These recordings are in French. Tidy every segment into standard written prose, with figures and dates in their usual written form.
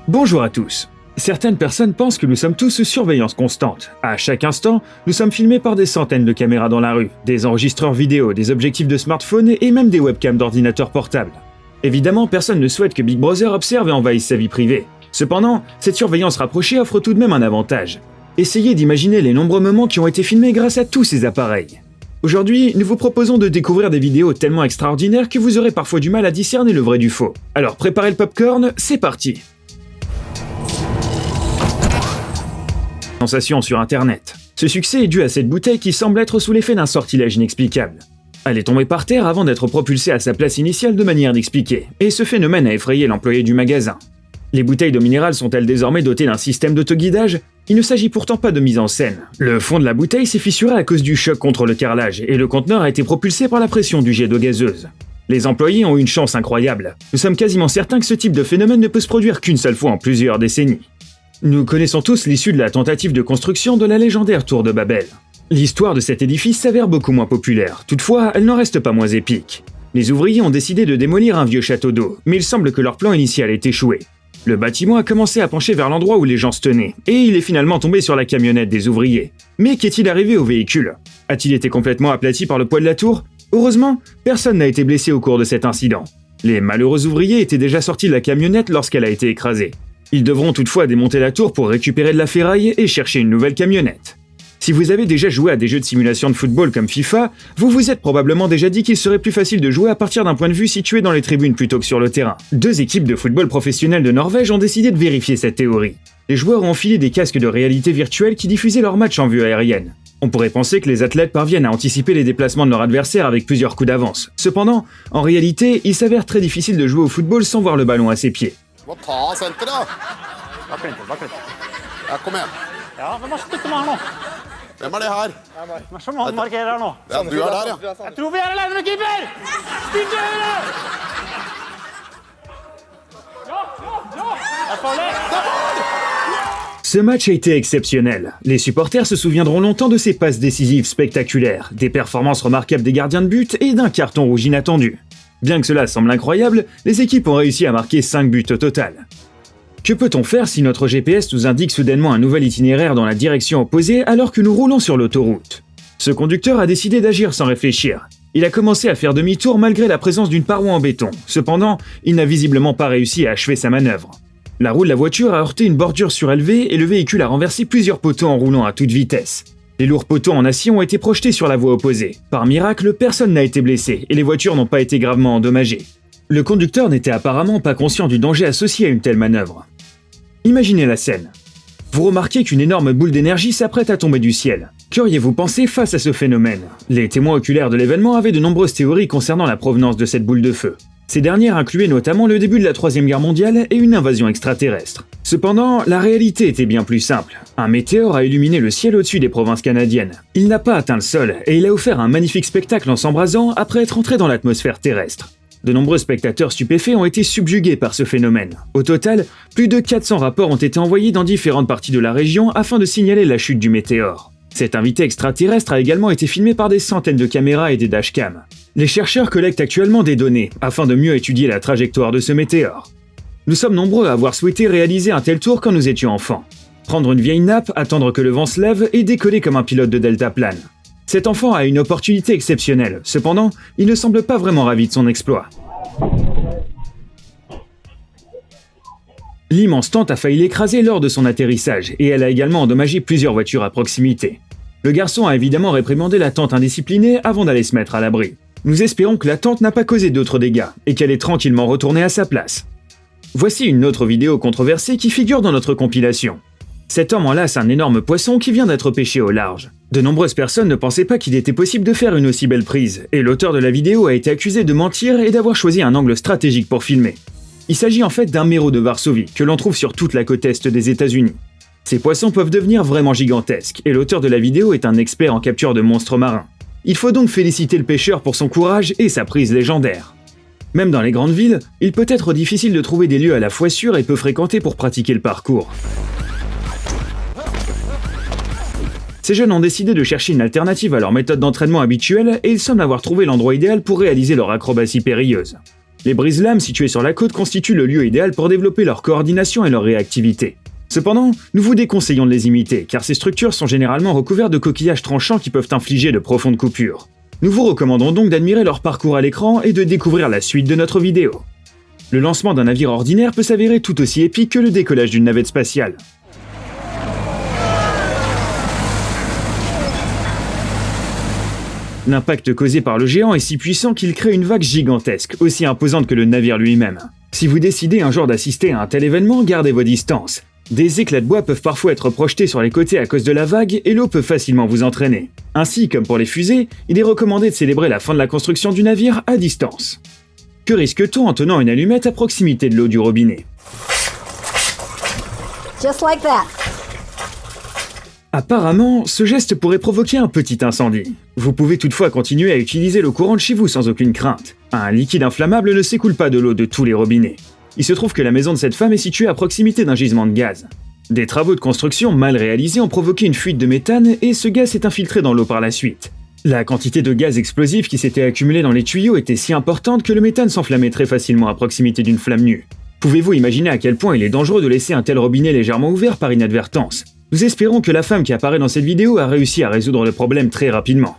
Bonjour à tous. Certaines personnes pensent que nous sommes tous sous surveillance constante. À chaque instant, nous sommes filmés par des centaines de caméras dans la rue, des enregistreurs vidéo, des objectifs de smartphone et même des webcams d'ordinateurs portables. Évidemment, personne ne souhaite que Big Brother observe et envahisse sa vie privée. Cependant, cette surveillance rapprochée offre tout de même un avantage. Essayez d'imaginer les nombreux moments qui ont été filmés grâce à tous ces appareils. Aujourd'hui, nous vous proposons de découvrir des vidéos tellement extraordinaires que vous aurez parfois du mal à discerner le vrai du faux. Alors préparez le popcorn, c'est parti! Sensation sur internet. Ce succès est dû à cette bouteille qui semble être sous l'effet d'un sortilège inexplicable. Elle est tombée par terre avant d'être propulsée à sa place initiale de manière inexpliquée, et ce phénomène a effrayé l'employé du magasin. Les bouteilles d'eau minérale sont-elles désormais dotées d'un système d'autoguidage? Il ne s'agit pourtant pas de mise en scène. Le fond de la bouteille s'est fissuré à cause du choc contre le carrelage, et le conteneur a été propulsé par la pression du jet d'eau gazeuse. Les employés ont une chance incroyable. Nous sommes quasiment certains que ce type de phénomène ne peut se produire qu'une seule fois en plusieurs décennies. Nous connaissons tous l'issue de la tentative de construction de la légendaire tour de Babel. L'histoire de cet édifice s'avère beaucoup moins populaire, toutefois elle n'en reste pas moins épique. Les ouvriers ont décidé de démolir un vieux château d'eau, mais il semble que leur plan initial ait échoué. Le bâtiment a commencé à pencher vers l'endroit où les gens se tenaient, et il est finalement tombé sur la camionnette des ouvriers. Mais qu'est-il arrivé au véhicule? A-t-il été complètement aplati par le poids de la tour? Heureusement, personne n'a été blessé au cours de cet incident. Les malheureux ouvriers étaient déjà sortis de la camionnette lorsqu'elle a été écrasée. Ils devront toutefois démonter la tour pour récupérer de la ferraille et chercher une nouvelle camionnette. Si vous avez déjà joué à des jeux de simulation de football comme FIFA, vous vous êtes probablement déjà dit qu'il serait plus facile de jouer à partir d'un point de vue situé dans les tribunes plutôt que sur le terrain. Deux équipes de football professionnelles de Norvège ont décidé de vérifier cette théorie. Les joueurs ont enfilé des casques de réalité virtuelle qui diffusaient leurs matchs en vue aérienne. On pourrait penser que les athlètes parviennent à anticiper les déplacements de leur adversaire avec plusieurs coups d'avance. Cependant, en réalité, il s'avère très difficile de jouer au football sans voir le ballon à ses pieds. Må ta senter, da. Baklengs. Ja, kom igjen. Ja, hvem har støttet meg her nå? Hvem er det her? Hvem er som han markerer her nå? Ja, du er der, ja. Jeg tror vi er alene med keeper! Spill til høyre! Ja! Det er farlig! Ce match a été exceptionnel. Les supporters se souviendront longtemps de ces passes décisives spectaculaires, des performances remarquables des gardiens de but et d'un carton rouge inattendu. Bien que cela semble incroyable, les équipes ont réussi à marquer 5 buts au total. Que peut-on faire si notre GPS nous indique soudainement un nouvel itinéraire dans la direction opposée alors que nous roulons sur l'autoroute? Ce conducteur a décidé d'agir sans réfléchir. Il a commencé à faire demi-tour malgré la présence d'une paroi en béton. Cependant, il n'a visiblement pas réussi à achever sa manœuvre. La roue de la voiture a heurté une bordure surélevée et le véhicule a renversé plusieurs poteaux en roulant à toute vitesse. Les lourds poteaux en acier ont été projetés sur la voie opposée. Par miracle, personne n'a été blessé et les voitures n'ont pas été gravement endommagées. Le conducteur n'était apparemment pas conscient du danger associé à une telle manœuvre. Imaginez la scène. Vous remarquez qu'une énorme boule d'énergie s'apprête à tomber du ciel. Qu'auriez-vous pensé face à ce phénomène? Les témoins oculaires de l'événement avaient de nombreuses théories concernant la provenance de cette boule de feu. Ces dernières incluaient notamment le début de la Troisième Guerre mondiale et une invasion extraterrestre. Cependant, la réalité était bien plus simple. Un météore a illuminé le ciel au-dessus des provinces canadiennes. Il n'a pas atteint le sol et il a offert un magnifique spectacle en s'embrasant après être entré dans l'atmosphère terrestre. De nombreux spectateurs stupéfaits ont été subjugués par ce phénomène. Au total, plus de 400 rapports ont été envoyés dans différentes parties de la région afin de signaler la chute du météore. Cet invité extraterrestre a également été filmé par des centaines de caméras et des dashcams. Les chercheurs collectent actuellement des données afin de mieux étudier la trajectoire de ce météore. Nous sommes nombreux à avoir souhaité réaliser un tel tour quand nous étions enfants. Prendre une vieille nappe, attendre que le vent se lève et décoller comme un pilote de deltaplane. Cet enfant a une opportunité exceptionnelle, cependant, il ne semble pas vraiment ravi de son exploit. L'immense tente a failli l'écraser lors de son atterrissage et elle a également endommagé plusieurs voitures à proximité. Le garçon a évidemment réprimandé la tente indisciplinée avant d'aller se mettre à l'abri. Nous espérons que la tente n'a pas causé d'autres dégâts et qu'elle est tranquillement retournée à sa place. Voici une autre vidéo controversée qui figure dans notre compilation. Cet homme enlace un énorme poisson qui vient d'être pêché au large. De nombreuses personnes ne pensaient pas qu'il était possible de faire une aussi belle prise, et l'auteur de la vidéo a été accusé de mentir et d'avoir choisi un angle stratégique pour filmer. Il s'agit en fait d'un méreau de Varsovie, que l'on trouve sur toute la côte est des États-Unis. Ces poissons peuvent devenir vraiment gigantesques, et l'auteur de la vidéo est un expert en capture de monstres marins. Il faut donc féliciter le pêcheur pour son courage et sa prise légendaire. Même dans les grandes villes, il peut être difficile de trouver des lieux à la fois sûrs et peu fréquentés pour pratiquer le parcours. Ces jeunes ont décidé de chercher une alternative à leur méthode d'entraînement habituelle et ils semblent avoir trouvé l'endroit idéal pour réaliser leur acrobatie périlleuse. Les brise-lames situées sur la côte constituent le lieu idéal pour développer leur coordination et leur réactivité. Cependant, nous vous déconseillons de les imiter, car ces structures sont généralement recouvertes de coquillages tranchants qui peuvent infliger de profondes coupures. Nous vous recommandons donc d'admirer leur parcours à l'écran et de découvrir la suite de notre vidéo. Le lancement d'un navire ordinaire peut s'avérer tout aussi épique que le décollage d'une navette spatiale. L'impact causé par le géant est si puissant qu'il crée une vague gigantesque, aussi imposante que le navire lui-même. Si vous décidez un jour d'assister à un tel événement, gardez vos distances. Des éclats de bois peuvent parfois être projetés sur les côtés à cause de la vague et l'eau peut facilement vous entraîner. Ainsi, comme pour les fusées, il est recommandé de célébrer la fin de la construction du navire à distance. Que risque-t-on en tenant une allumette à proximité de l'eau du robinet? Just like that. Apparemment, ce geste pourrait provoquer un petit incendie. Vous pouvez toutefois continuer à utiliser l'eau courante chez vous sans aucune crainte. Un liquide inflammable ne s'écoule pas de l'eau de tous les robinets. Il se trouve que la maison de cette femme est située à proximité d'un gisement de gaz. Des travaux de construction mal réalisés ont provoqué une fuite de méthane et ce gaz s'est infiltré dans l'eau par la suite. La quantité de gaz explosif qui s'était accumulée dans les tuyaux était si importante que le méthane s'enflammait très facilement à proximité d'une flamme nue. Pouvez-vous imaginer à quel point il est dangereux de laisser un tel robinet légèrement ouvert par inadvertance? Nous espérons que la femme qui apparaît dans cette vidéo a réussi à résoudre le problème très rapidement.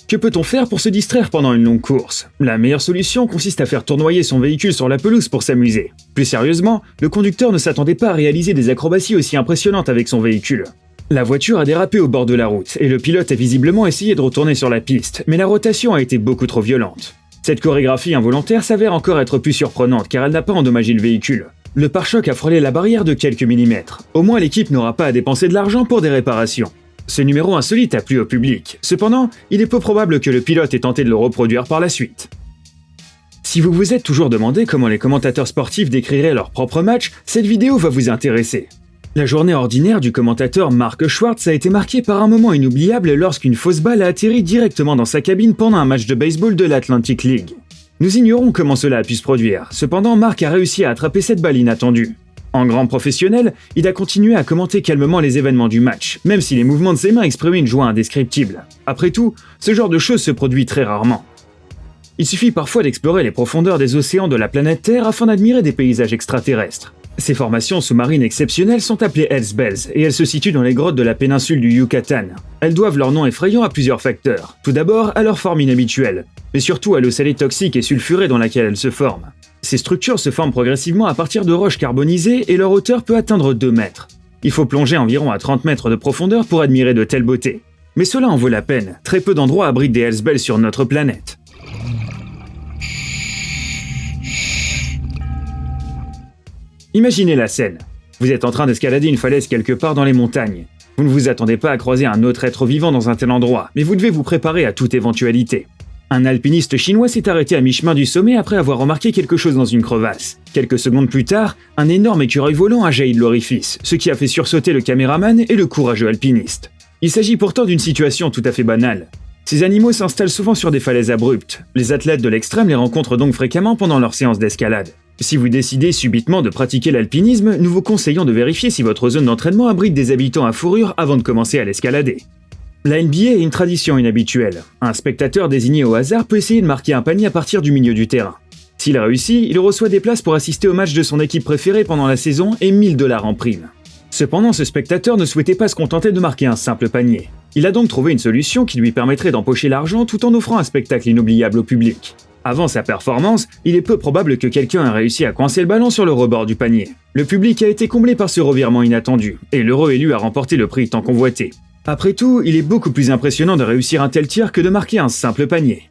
Que peut-on faire pour se distraire pendant une longue course? La meilleure solution consiste à faire tournoyer son véhicule sur la pelouse pour s'amuser. Plus sérieusement, le conducteur ne s'attendait pas à réaliser des acrobaties aussi impressionnantes avec son véhicule. La voiture a dérapé au bord de la route, et le pilote a visiblement essayé de retourner sur la piste, mais la rotation a été beaucoup trop violente. Cette chorégraphie involontaire s'avère encore être plus surprenante car elle n'a pas endommagé le véhicule. Le pare-choc a frôlé la barrière de quelques millimètres. Au moins l'équipe n'aura pas à dépenser de l'argent pour des réparations. Ce numéro insolite a plu au public. Cependant, il est peu probable que le pilote ait tenté de le reproduire par la suite. Si vous vous êtes toujours demandé comment les commentateurs sportifs décriraient leur propre match, cette vidéo va vous intéresser. La journée ordinaire du commentateur Mark Schwartz a été marquée par un moment inoubliable lorsqu'une fausse balle a atterri directement dans sa cabine pendant un match de baseball de l'Atlantic League. Nous ignorons comment cela a pu se produire, cependant Mark a réussi à attraper cette balle inattendue. En grand professionnel, il a continué à commenter calmement les événements du match, même si les mouvements de ses mains exprimaient une joie indescriptible. Après tout, ce genre de choses se produit très rarement. Il suffit parfois d'explorer les profondeurs des océans de la planète Terre afin d'admirer des paysages extraterrestres. Ces formations sous-marines exceptionnelles sont appelées Hells Bells et elles se situent dans les grottes de la péninsule du Yucatan. Elles doivent leur nom effrayant à plusieurs facteurs. Tout d'abord, à leur forme inhabituelle, mais surtout à l'eau salée toxique et sulfurée dans laquelle elles se forment. Ces structures se forment progressivement à partir de roches carbonisées et leur hauteur peut atteindre 2 mètres. Il faut plonger environ à 30 mètres de profondeur pour admirer de telles beautés. Mais cela en vaut la peine, très peu d'endroits abritent des Hells Bells sur notre planète. Imaginez la scène. Vous êtes en train d'escalader une falaise quelque part dans les montagnes. Vous ne vous attendez pas à croiser un autre être vivant dans un tel endroit, mais vous devez vous préparer à toute éventualité. Un alpiniste chinois s'est arrêté à mi-chemin du sommet après avoir remarqué quelque chose dans une crevasse. Quelques secondes plus tard, un énorme écureuil volant a jailli de l'orifice, ce qui a fait sursauter le caméraman et le courageux alpiniste. Il s'agit pourtant d'une situation tout à fait banale. Ces animaux s'installent souvent sur des falaises abruptes. Les athlètes de l'extrême les rencontrent donc fréquemment pendant leurs séances d'escalade. Si vous décidez subitement de pratiquer l'alpinisme, nous vous conseillons de vérifier si votre zone d'entraînement abrite des habitants à fourrure avant de commencer à l'escalader. La NBA est une tradition inhabituelle. Un spectateur désigné au hasard peut essayer de marquer un panier à partir du milieu du terrain. S'il réussit, il reçoit des places pour assister au match de son équipe préférée pendant la saison et 1000 $ en prime. Cependant, ce spectateur ne souhaitait pas se contenter de marquer un simple panier. Il a donc trouvé une solution qui lui permettrait d'empocher l'argent tout en offrant un spectacle inoubliable au public. Avant sa performance, il est peu probable que quelqu'un ait réussi à coincer le ballon sur le rebord du panier. Le public a été comblé par ce revirement inattendu, et l'heureux élu a remporté le prix tant convoité. Après tout, il est beaucoup plus impressionnant de réussir un tel tir que de marquer un simple panier.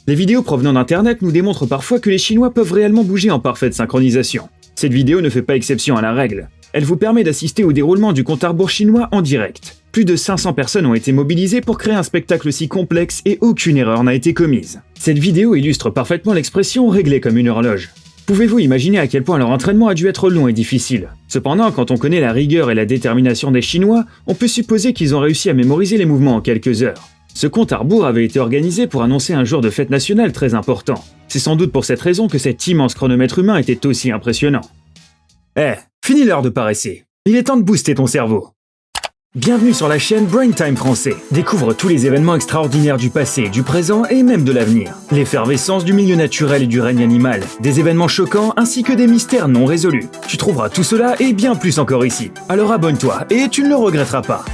Les vidéos provenant d'internet nous démontrent parfois que les Chinois peuvent réellement bouger en parfaite synchronisation. Cette vidéo ne fait pas exception à la règle. Elle vous permet d'assister au déroulement du compte à rebours chinois en direct. Plus de 500 personnes ont été mobilisées pour créer un spectacle si complexe et aucune erreur n'a été commise. Cette vidéo illustre parfaitement l'expression « régler comme une horloge ». Pouvez-vous imaginer à quel point leur entraînement a dû être long et difficile? Cependant, quand on connaît la rigueur et la détermination des Chinois, on peut supposer qu'ils ont réussi à mémoriser les mouvements en quelques heures. Ce compte à rebours avait été organisé pour annoncer un jour de fête nationale très important. C'est sans doute pour cette raison que cet immense chronomètre humain était aussi impressionnant. Fini l'heure de paresser. Il est temps de booster ton cerveau. Bienvenue sur la chaîne Brain Time Français. Découvre tous les événements extraordinaires du passé, du présent et même de l'avenir. L'effervescence du milieu naturel et du règne animal, des événements choquants ainsi que des mystères non résolus. Tu trouveras tout cela et bien plus encore ici. Alors abonne-toi et tu ne le regretteras pas.